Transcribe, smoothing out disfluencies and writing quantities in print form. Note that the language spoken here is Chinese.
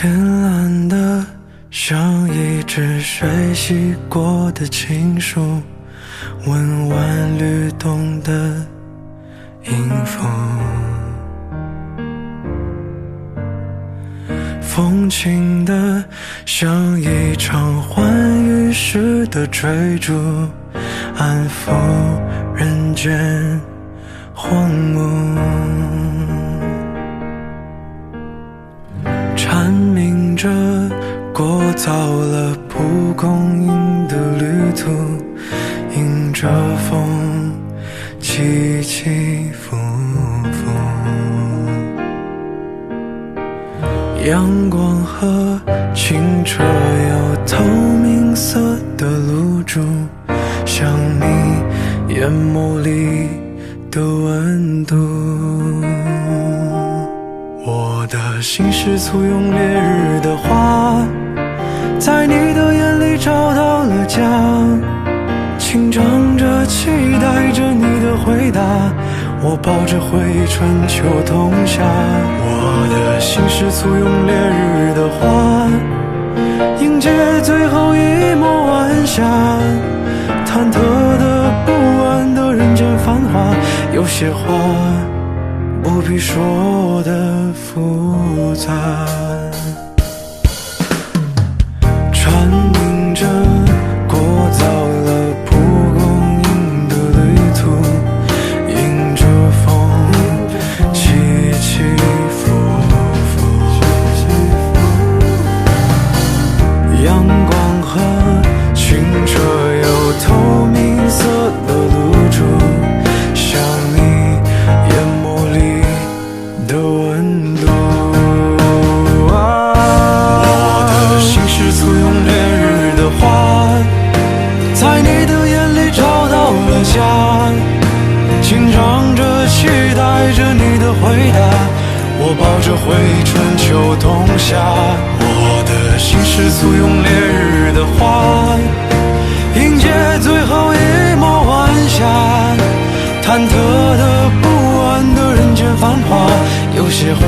天蓝的像一只水洗过的情书，温婉律动的音符，风轻的像一场欢愉时的追逐，安抚人间荒芜，阐明着过早了蒲公英的旅途，迎着风起起伏伏，阳光和清澈又透明色的露珠，像你眼眸里的温度。我的心是簇拥烈日的花，在你的眼里找到了家，紧张着期待着你的回答，我抱着回春秋冬夏。我的心是簇拥烈日的花，迎接最后一抹晚霞，忐忑的不安的人间繁华，有些话不必说的复杂，阐明着过早了蒲公英的旅途，迎着风起起伏伏，阳光和清澈又透明色的露珠，像你眼眸里的温度。我的心是簇拥烈日的花，在你的眼里找到了家，紧张着期待着你的回答，我抱着回春秋冬夏。我的心是簇拥烈日的花，迎接最后一抹晚霞，忐忑的不安的人间繁华，有些话